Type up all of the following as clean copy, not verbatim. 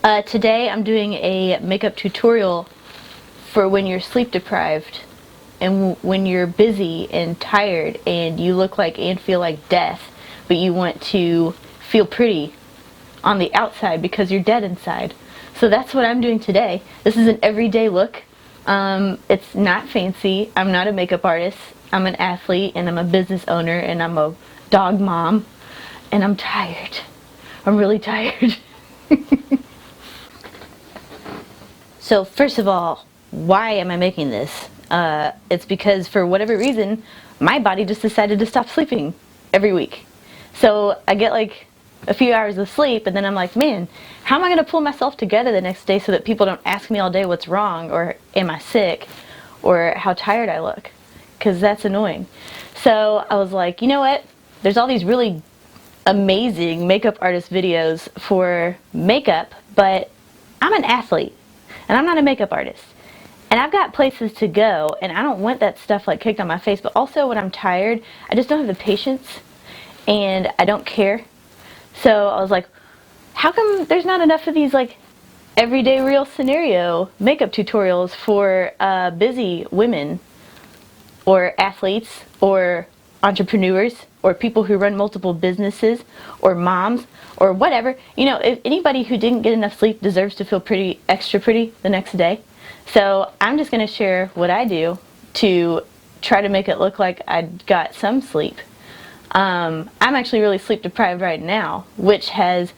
Today I'm doing a makeup tutorial for when you're sleep deprived and when you're busy and tired and you look like and feel like death, but you want to feel pretty on the outside because you're dead inside. So that's what I'm doing today. This is an everyday look. It's not fancy. I'm not a makeup artist. I'm an athlete and I'm a business owner and I'm a dog mom and I'm tired. I'm really tired. So first of all, why am I making this? It's because for whatever reason, my body just decided to stop sleeping every week. So I get like a few hours of sleep and then I'm like, man, how am I going to pull myself together the next day so that people don't ask me all day what's wrong or am I sick or how tired I look? Because that's annoying. So I was like, you know what? There's all these really amazing makeup artist videos for makeup, but I'm an athlete and I'm not a makeup artist. And I've got places to go and I don't want that stuff like kicked on my face, but also when I'm tired, I just don't have the patience and I don't care. So I was like, how come there's not enough of these like everyday real scenario makeup tutorials for busy women or athletes or entrepreneurs or people who run multiple businesses or moms or whatever. You know, if anybody who didn't get enough sleep deserves to feel pretty, extra pretty the next day. So I'm just going to share what I do to try to make it look like I got some sleep. I'm actually really sleep deprived right now, which has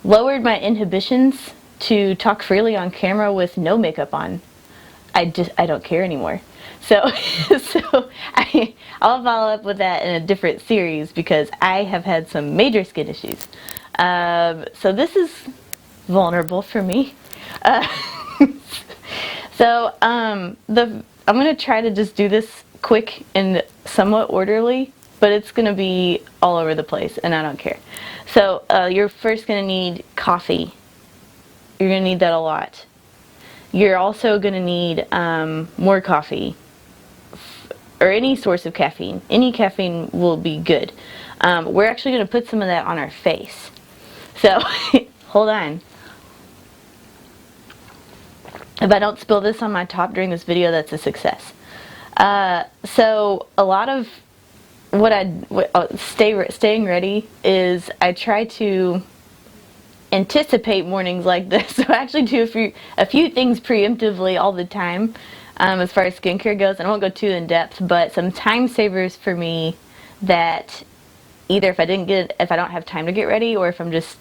lowered my inhibitions to talk freely on camera with no makeup on. I don't care anymore. So, I'll follow up with that in a different series because I have had some major skin issues. So this is vulnerable for me. I'm going to try to just do this quick and somewhat orderly, but it's going to be all over the place and I don't care. So you're first going to need coffee. You're going to need that a lot. You're also going to need more coffee or any source of caffeine. Any caffeine will be good. We're actually going to put some of that on our face. So hold on. If I don't spill this on my top during this video, that's a success. So a lot of what staying ready is I try to anticipate mornings like this. So I actually do a few things preemptively all the time as far as skincare goes. And I won't go too in depth, but some time savers for me that either if I don't have time to get ready or if I'm just,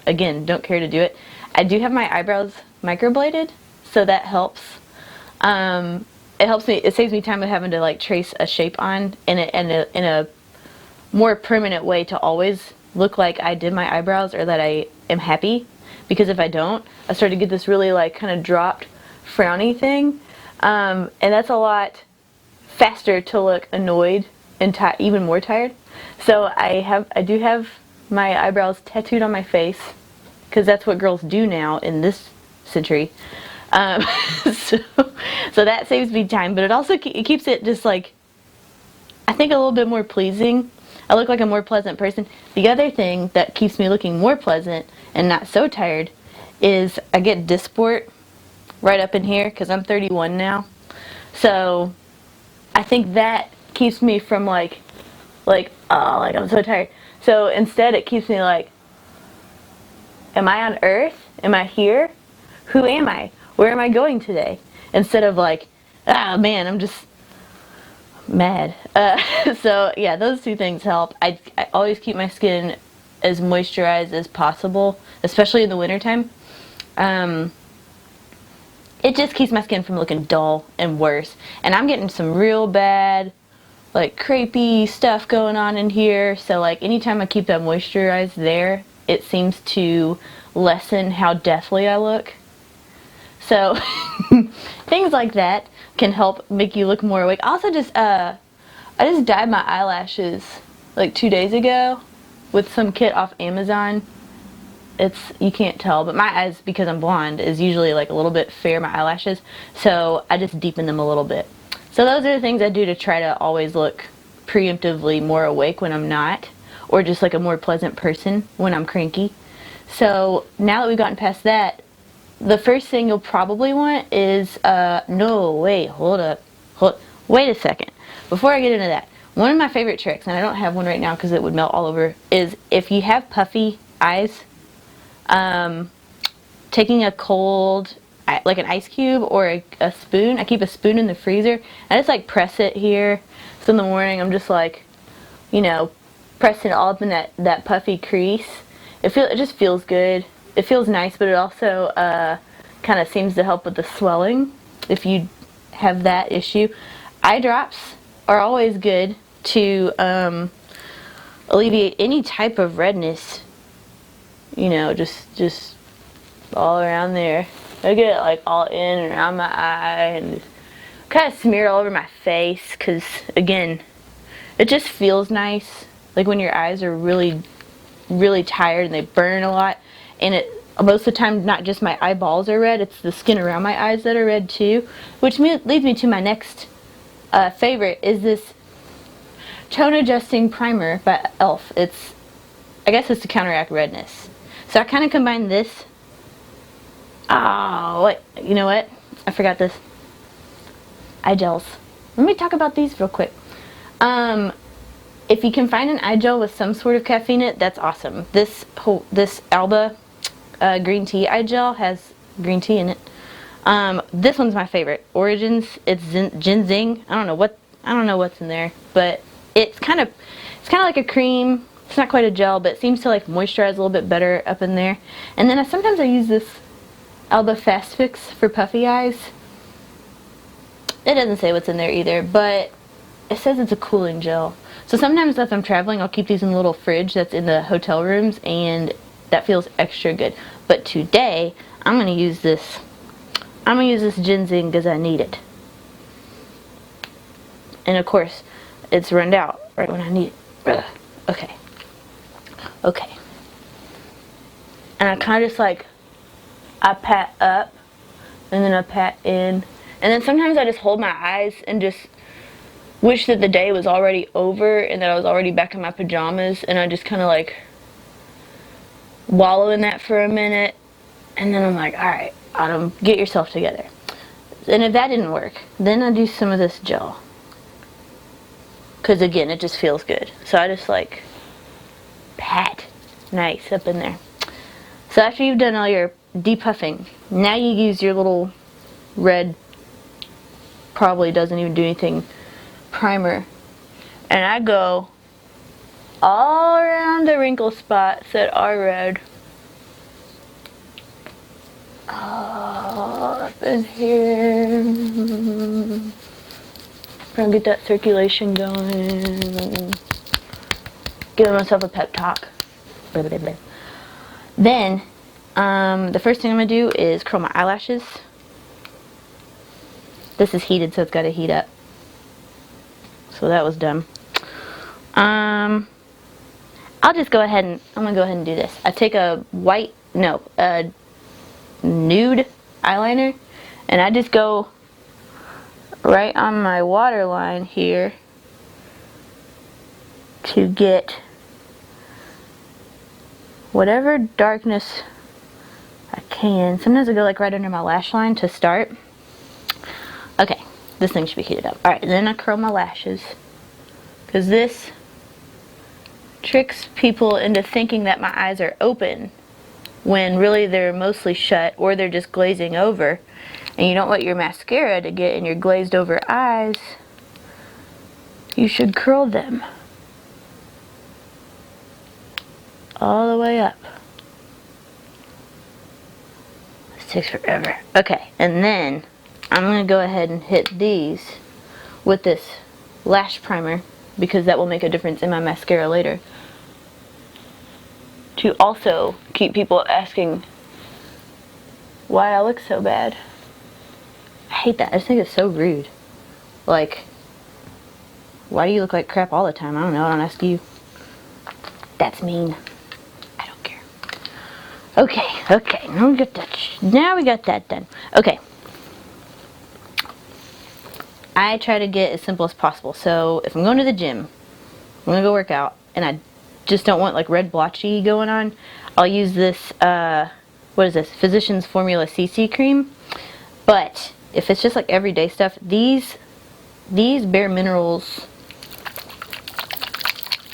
again, don't care to do it. I do have my eyebrows microbladed, so that helps. It helps me. It saves me time of having to like trace a shape on in a more permanent way to always look like I did my eyebrows or that I am happy. Because if I don't, I start to get this really like kind of dropped, frowny thing, and that's a lot faster to look annoyed and even more tired. So I do have my eyebrows tattooed on my face because that's what girls do now in this century. So that saves me time, but it also it keeps it just like, I think, a little bit more pleasing. I look like a more pleasant person. The other thing that keeps me looking more pleasant and not so tired is I get dysport right up in here because I'm 31 now. So I think that keeps me from like I'm so tired. So instead it keeps me like, am I on Earth? Am I here? Who am I? Where am I going today? Instead of like, ah man, I'm just mad. So yeah, those two things help. I always keep my skin as moisturized as possible, especially in the wintertime. It just keeps my skin from looking dull and worse. And I'm getting some real bad, like crepey stuff going on in here. So like anytime I keep that moisturized there, it seems to lessen how deathly I look. So things like that can help make you look more awake. Also I just dyed my eyelashes like 2 days ago with some kit off Amazon. You can't tell, but my eyes, because I'm blonde, is usually like a little bit fair, my eyelashes. So I just deepen them a little bit. So those are the things I do to try to always look preemptively more awake when I'm not, or just like a more pleasant person when I'm cranky. So now that we've gotten past that, the first thing you'll probably want is, no, wait, hold up. Wait a second. Before I get into that, one of my favorite tricks, and I don't have one right now because it would melt all over, is if you have puffy eyes, taking a cold, like an ice cube or a spoon. I keep a spoon in the freezer. I just like press it here. So in the morning I'm just like, you know, pressing it all up in that puffy crease. It just feels good. It feels nice, but it also kind of seems to help with the swelling if you have that issue. Eye drops are always good to alleviate any type of redness. You know, just all around there. I get it like all in and around my eye and kind of smear it all over my face because, again, it just feels nice. Like when your eyes are really, really tired and they burn a lot, and it most of the time not just my eyeballs are red, it's the skin around my eyes that are red too, which leads me to my next favorite is this tone adjusting primer by e.l.f. I guess it's to counteract redness. So I kind of combine this. Oh, wait, you know what? I forgot this. Eye gels. Let me talk about these real quick. If you can find an eye gel with some sort of caffeine in it, that's awesome. This Alba green tea eye gel has green tea in it. This one's my favorite. Origins. It's ginseng. I don't know what's in there, but it's kind of like a cream. It's not quite a gel, but it seems to like moisturize a little bit better up in there. And then sometimes I use this Alba Fast Fix for puffy eyes. It doesn't say what's in there either, but it says it's a cooling gel. So sometimes if I'm traveling, I'll keep these in a little fridge that's in the hotel rooms, and that feels extra good. But today, I'm going to use this. I'm going to use this ginseng because I need it. And of course, it's run out right when I need it. Ugh. Okay. Okay. And I kind of just like, I pat up, and then I pat in. And then sometimes I just hold my eyes and just wish that the day was already over and that I was already back in my pajamas, and I just kind of like wallow in that for a minute, and then I'm like, alright, Autumn, get yourself together. And if that didn't work, then I do some of this gel. Because again, it just feels good. So I just like pat nice up in there. So after you've done all your depuffing, now you use your little red, probably doesn't even do anything, primer, and I go all around the wrinkle spots that are red, up in here, trying to get that circulation going, giving myself a pep talk. Blah, blah, blah. Then the first thing I'm gonna do is curl my eyelashes. This is heated, so it's got to heat up. So that was dumb. I'll just go ahead and I'm gonna go ahead and do this. I take a nude eyeliner, and I just go right on my waterline here to get whatever darkness I can. Sometimes I go like right under my lash line to start. Okay, this thing should be heated up. Alright, then I curl my lashes, because this tricks people into thinking that my eyes are open when really they're mostly shut, or they're just glazing over, and you don't want your mascara to get in your glazed over eyes. You should curl them all the way up. This takes forever. Okay, and then I'm going to go ahead and hit these with this lash primer, because that will make a difference in my mascara later, to also keep people asking why I look so bad. I hate that. I just think it's so rude. Like, why do you look like crap all the time? I don't know. I don't ask you. That's mean. I don't care. Okay. Now we got that done. Okay. I try to get as simple as possible. So if I'm going to the gym, I'm going to go work out, and I just don't want like red blotchy going on, I'll use this what is this? Physicians Formula CC cream. But if it's just like everyday stuff, these Bare Minerals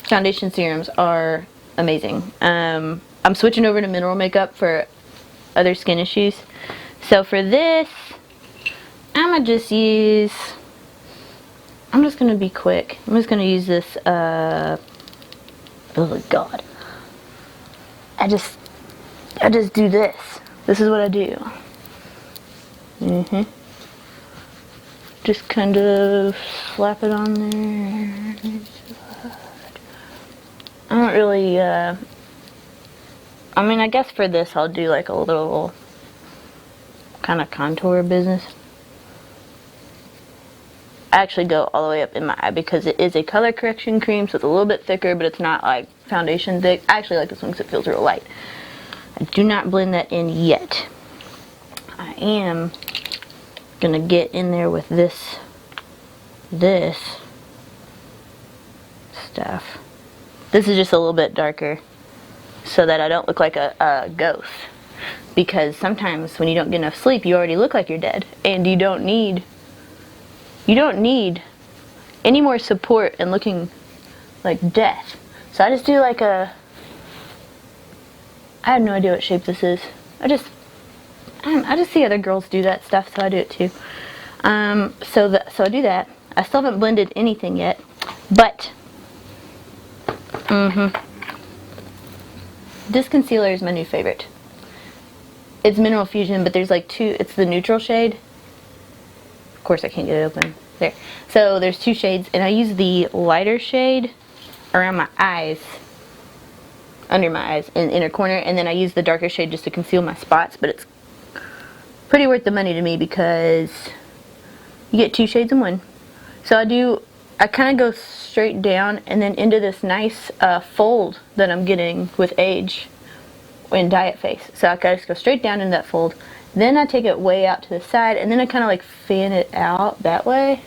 foundation serums are amazing. I'm switching over to mineral makeup for other skin issues. So for this, I'm just gonna be quick. I'm just gonna use this, oh god. I just do this. This is what I do. Just kind of slap it on there. I don't really, I mean, I guess for this I'll do like a little kind of contour business. I actually go all the way up in my eye because it is a color correction cream, so it's a little bit thicker, but it's not like foundation thick. I actually like this one because it feels real light. I do not blend that in yet. I am gonna get in there with this stuff. This is just a little bit darker so that I don't look like a ghost. Because sometimes when you don't get enough sleep, you already look like you're dead, and you don't need any more support in looking like death. So I just do like I have no idea what shape this is. I just see other girls do that stuff, so I do it too. So I do that. I still haven't blended anything yet, but this concealer is my new favorite. It's Mineral Fusion, but there's like two. It's the neutral shade. Of course, I can't get it open. There. So there's two shades, and I use the lighter shade around my eyes, under my eyes, in the inner corner, and then I use the darker shade just to conceal my spots. But it's pretty worth the money to me because you get two shades in one. So I kind of go straight down and then into this nice fold that I'm getting with age in Diet Face. So I just go straight down into that fold. Then I take it way out to the side, and then I kind of like fan it out that way.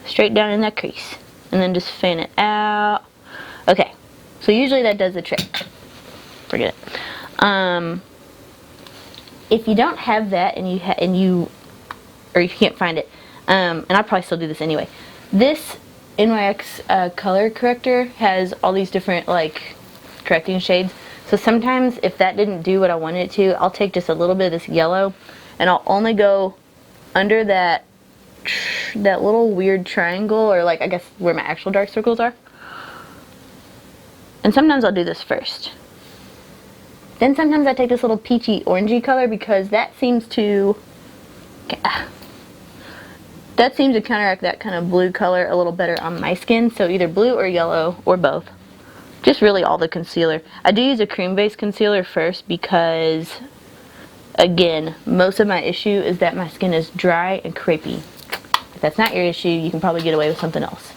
Straight down in that crease. And then just fan it out. Okay, so usually that does the trick. Forget it. If you don't have that and you can't find it, and I'll probably still do this anyway. This NYX color corrector has all these different like correcting shades. So sometimes if that didn't do what I wanted it to, I'll take just a little bit of this yellow and I'll only go under that little weird triangle, or like I guess where my actual dark circles are. And sometimes I'll do this first. Then sometimes I take this little peachy orangey color because that seems to counteract that kind of blue color a little better on my skin. So either blue or yellow or both. Just really all the concealer. I do use a cream-based concealer first because, again, most of my issue is that my skin is dry and crepey. If that's not your issue, you can probably get away with something else.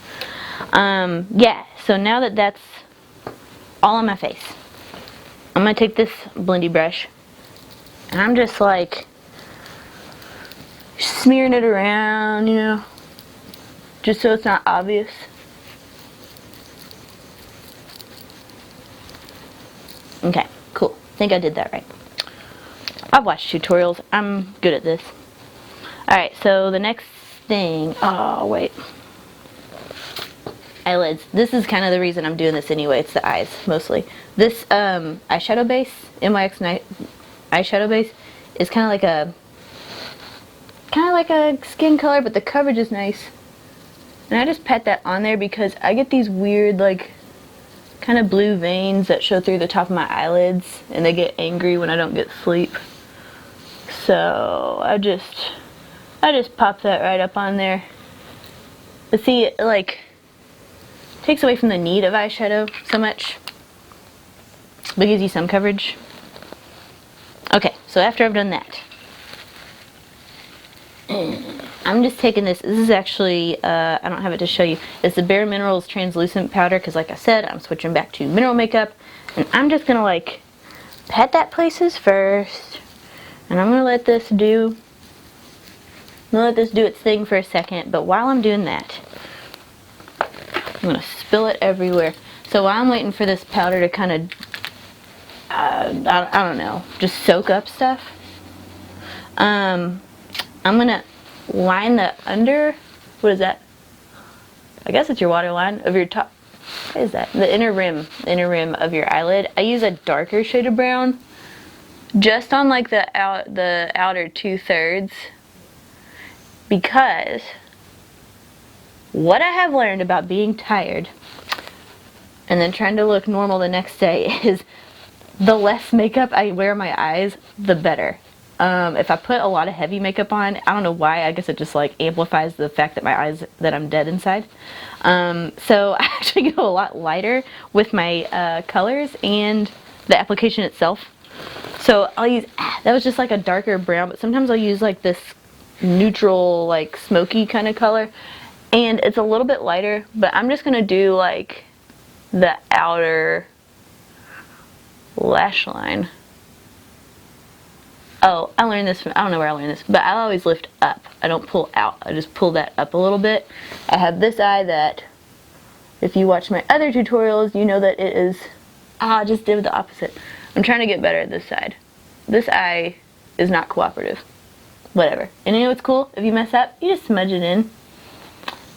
Yeah, so now that that's all on my face, I'm going to take this blendy brush and I'm just like smearing it around, you know, just so it's not obvious. Okay, cool. I think I did that right. I've watched tutorials. I'm good at this. Alright, so the next thing, oh wait, eyelids. This is kind of the reason I'm doing this anyway. It's the eyes mostly. This eyeshadow base, NYX eyeshadow base, is kind of like a skin color, but the coverage is nice. And I just pat that on there because I get these weird like kind of blue veins that show through the top of my eyelids, and they get angry when I don't get sleep. So I just pop that right up on there. But see, it like takes away from the need of eyeshadow so much, but gives you some coverage. Okay, so after I've done that, I'm just taking this. This is actually, I don't have it to show you. It's the Bare Minerals translucent powder because, like I said, I'm switching back to mineral makeup, and I'm just gonna like pat that places first, and I'm gonna let this do its thing for a second. But while I'm doing that, going to spill it everywhere. So while I'm waiting for this powder to kind of, I don't know, just soak up stuff, I'm going to line the under, what is that? I guess it's your waterline of your top. What is that? The inner rim of your eyelid. I use a darker shade of brown, just on like the outer 2/3, because what I have learned about being tired and then trying to look normal the next day is the less makeup I wear on my eyes, the better. If I put a lot of heavy makeup on, I don't know why, I guess it just like amplifies the fact that that I'm dead inside. So I actually go a lot lighter with my colors and the application itself. So I'll use, that was just like a darker brown, but sometimes I'll use like this neutral, like smoky kind of color, and it's a little bit lighter, but I'm just gonna do like the outer lash line. Oh, I learned this from, I don't know where I learned this, but I always lift up. I don't pull out. I just pull that up a little bit. I have this eye that, if you watch my other tutorials, you know that it is, I just did the opposite. I'm trying to get better at this side. This eye is not cooperative. Whatever. And you know what's cool? If you mess up, you just smudge it in.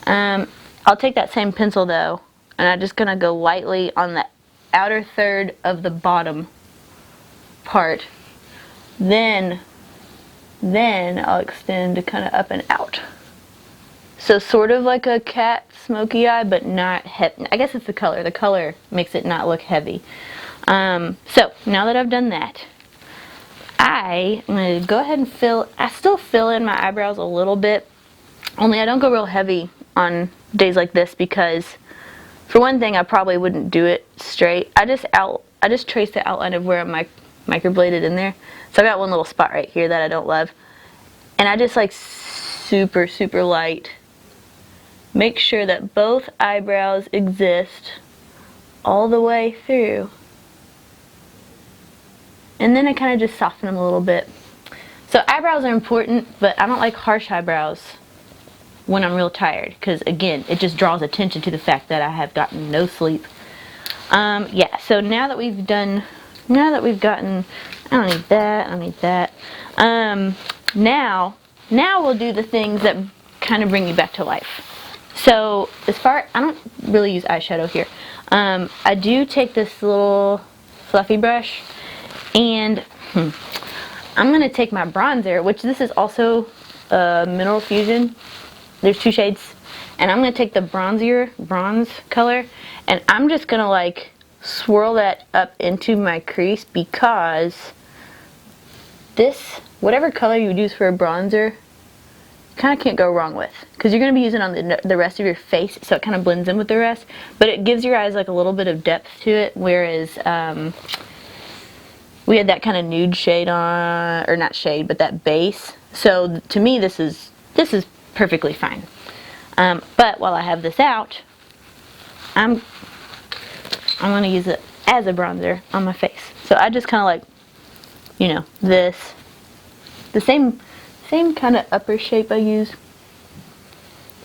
I'll take that same pencil though, and I'm just gonna go lightly on the outer third of the bottom part. Then I'll extend kind of up and out. So sort of like a cat smoky eye, but not heavy. I guess it's the color. The color makes it not look heavy. So now that I've done that, I'm going to go ahead and I still fill in my eyebrows a little bit, only I don't go real heavy on days like this because, for one thing, I probably wouldn't do it straight. I just trace the outline of where I microbladed in there. So I got one little spot right here that I don't love, and I just like super light. Make sure that both eyebrows exist all the way through. And then I kind of just soften them a little bit. So eyebrows are important, but I don't like harsh eyebrows when I'm real tired, because again, it just draws attention to the fact that I have gotten no sleep. Yeah, so now that we've gotten, I don't need that, I don't need that. Now we'll do the things that kind of bring you back to life. So I don't really use eyeshadow here. I do take this little fluffy brush, and I'm going to take my bronzer, which this is also Mineral Fusion. There's 2 shades. And I'm going to take the bronze color, and I'm just going to like swirl that up into my crease, because this, whatever color you would use for a bronzer, kind of can't go wrong with, because you're going to be using it on the rest of your face, so it kind of blends in with the rest, but it gives your eyes like a little bit of depth to it, whereas we had that kind of nude shade on, or not shade, but that base. So to me, this is perfectly fine. But while I have this out, I'm going to use it as a bronzer on my face. So I just kind of like, you know, the same kind of upper shape I use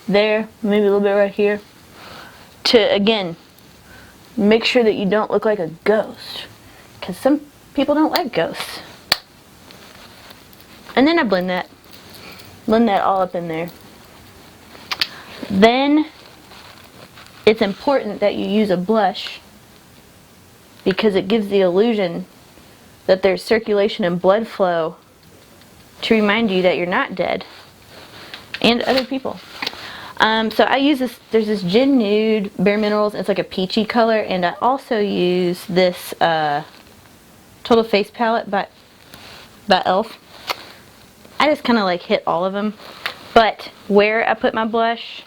there, maybe a little bit right here, to again make sure that you don't look like a ghost, because some people don't like ghosts. And then I blend that all up in there. Then it's important that you use a blush, because it gives the illusion that there's circulation and blood flow to remind you that you're not dead, and other people. So I use this, there's this Gin Nude Bare Minerals, it's like a peachy color, and I also use this Total Face Palette by e.l.f. I just kind of like hit all of them, but where I put my blush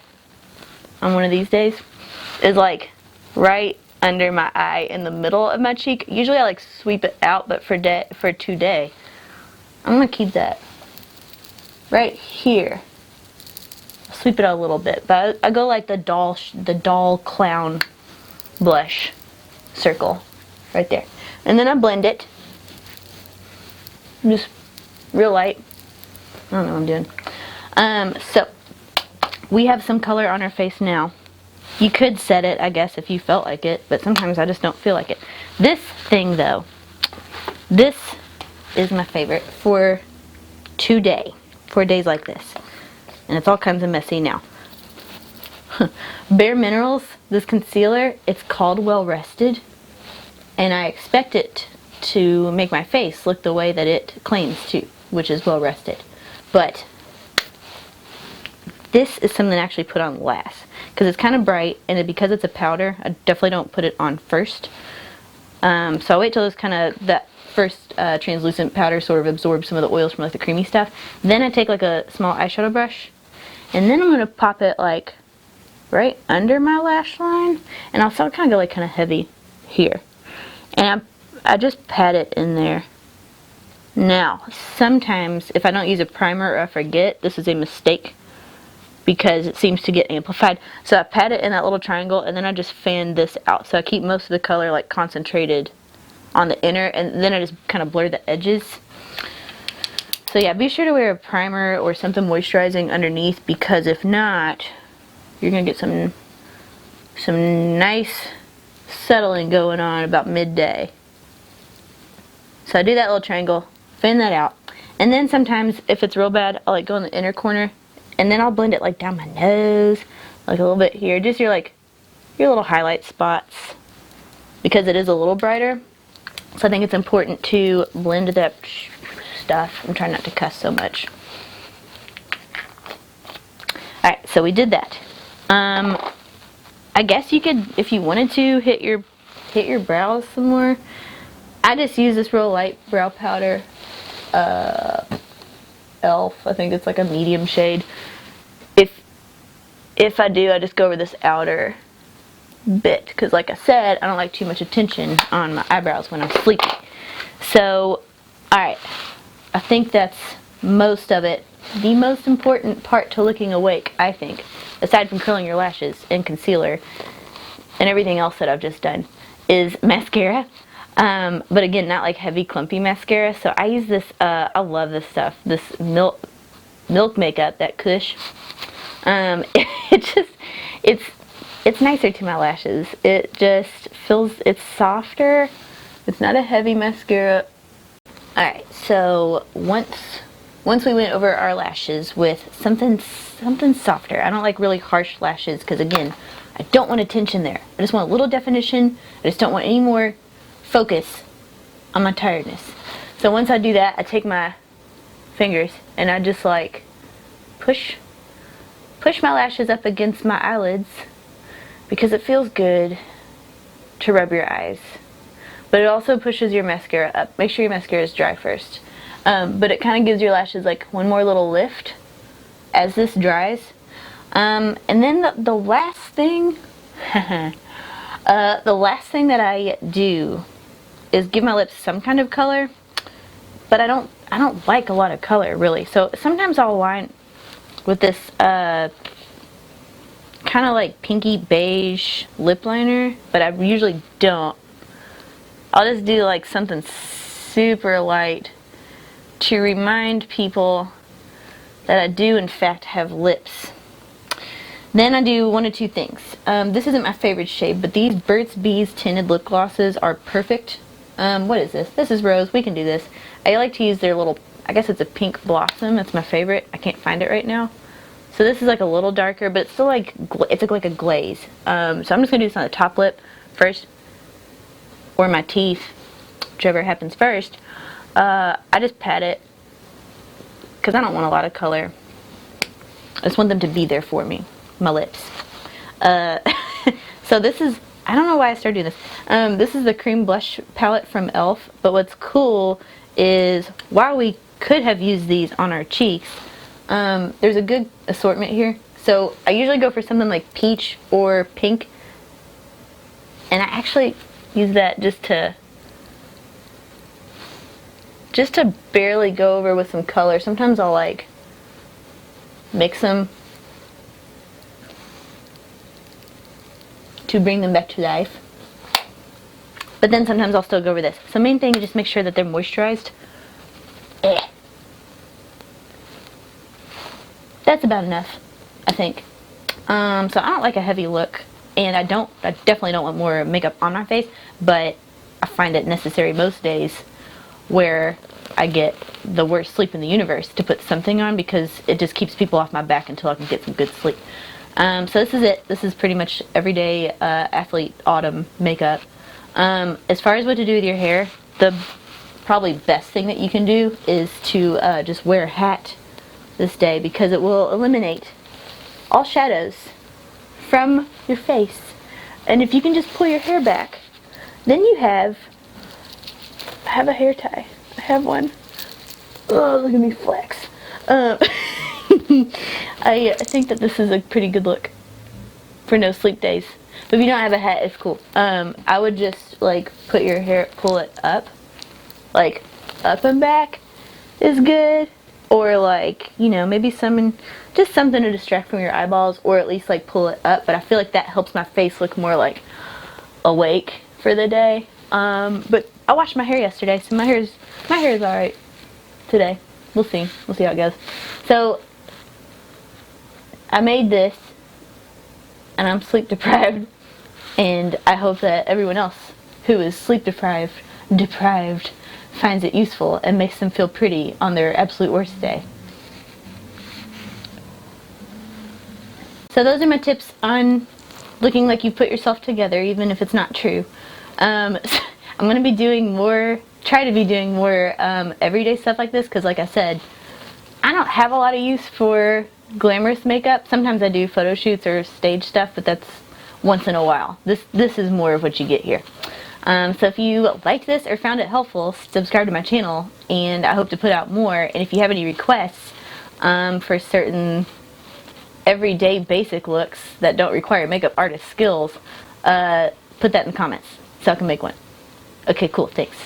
on one of these days is like right under my eye in the middle of my cheek. Usually I like sweep it out, but for today I'm gonna keep that right here. I'll sweep it out a little bit, but I go like the doll clown blush circle right there, and then I blend it just real light. I don't know what I'm doing. So we have some color on our face now. You could set it, I guess, if you felt like it, but sometimes I just don't feel like it. This thing, though, this is my favorite for days like this. And it's all kinds of messy now. Bare Minerals, this concealer, it's called Well Rested, and I expect it to make my face look the way that it claims to, which is well rested. But this is something I actually put on last because it's kind of bright, and because it's a powder, I definitely don't put it on first. So I wait till it's kind of that first translucent powder sort of absorbs some of the oils from like the creamy stuff. Then I take like a small eyeshadow brush, and then I'm gonna pop it like right under my lash line, and I'll kind of go like kind of heavy here, and I just pat it in there. Now, sometimes if I don't use a primer or I forget, this is a mistake because it seems to get amplified. So I pat it in that little triangle, and then I just fan this out. So I keep most of the color like concentrated on the inner, and then I just kind of blur the edges. So yeah, be sure to wear a primer or something moisturizing underneath, because if not, you're gonna get some nice settling going on about midday. So I do that little triangle, fan that out, and then sometimes if it's real bad, I'll like go in the inner corner, and then I'll blend it like down my nose, like a little bit here, just your little highlight spots, because it is a little brighter. So I think it's important to blend that stuff. I'm trying not to cuss so much. Alright, so we did that. I guess you could, if you wanted to, hit your brows some more. I just use this real light brow powder. Elf, I think it's like a medium shade. If I do, I just go over this outer bit, because like I said, I don't like too much attention on my eyebrows when I'm sleepy. So, alright, I think that's most of it. The most important part to looking awake, I think, aside from curling your lashes and concealer and everything else that I've just done, is mascara. But again, not like heavy clumpy mascara. So I use this, I love this stuff, this milk makeup, that Kush. It's nicer to my lashes. It just feels, it's softer. It's not a heavy mascara. Alright, so once we went over our lashes with something softer. I don't like really harsh lashes because, again, I don't want attention there. I just want a little definition. I just don't want any more focus on my tiredness. So once I do that, I take my fingers and I just like push my lashes up against my eyelids, because it feels good to rub your eyes. But it also pushes your mascara up. Make sure your mascara is dry first. But it kind of gives your lashes like one more little lift as this dries. And then the last thing, the last thing that I do is give my lips some kind of color. But I don't like a lot of color, really. So sometimes I'll line with this kind of like pinky beige lip liner, but I usually don't. I'll just do like something super light to remind people that I do in fact have lips. Then I do one of two things. This isn't my favorite shade, but these Burt's Bees Tinted Lip Glosses are perfect. What is this? This is Rose. We can do this. I like to use their little, I guess it's a pink blossom. It's my favorite. I can't find it right now. So this is like a little darker, but it's still like, it's like a glaze. So I'm just going to do this on the top lip first, or my teeth, whichever happens first. I just pat it, because I don't want a lot of color. I just want them to be there for me, my lips. So this is, I don't know why I started doing this. This is the cream blush palette from e.l.f. But what's cool is, while we could have used these on our cheeks, there's a good assortment here. So I usually go for something like peach or pink, and I actually use that just to barely go over with some color. Sometimes I'll like mix them to bring them back to life. But then sometimes I'll still go over this. So main thing is just make sure that they're moisturized. That's about enough, I think. So I don't like a heavy look and I definitely don't want more makeup on my face, but I find it necessary most days where I get the worst sleep in the universe to put something on, because it just keeps people off my back until I can get some good sleep. So this is it. This is pretty much everyday athlete autumn makeup. As far as what to do with your hair, the probably best thing that you can do is to just wear a hat this day, because it will eliminate all shadows from your face. And if you can just pull your hair back, then you have a hair tie. I have one. Oh, look at me flex. I think that this is a pretty good look for no sleep days. But if you don't have a hat, it's cool. I would just like put your hair, pull it up, like up and back is good. Or like, you know, maybe just something to distract from your eyeballs, or at least like pull it up. But I feel like that helps my face look more like awake for the day. But I washed my hair yesterday, so my hair is alright today. We'll see how it goes. So I made this, and I'm sleep deprived, and I hope that everyone else who is sleep deprived finds it useful and makes them feel pretty on their absolute worst day. So those are my tips on looking like you put yourself together, even if it's not true. I'm going to be try to be doing more everyday stuff like this, because like I said, I don't have a lot of use for glamorous makeup. Sometimes I do photo shoots or stage stuff, but that's once in a while. This is more of what you get here. So if you liked this or found it helpful, subscribe to my channel, and I hope to put out more. And if you have any requests for certain everyday basic looks that don't require makeup artist skills, put that in the comments so I can make one. Okay, cool, thanks.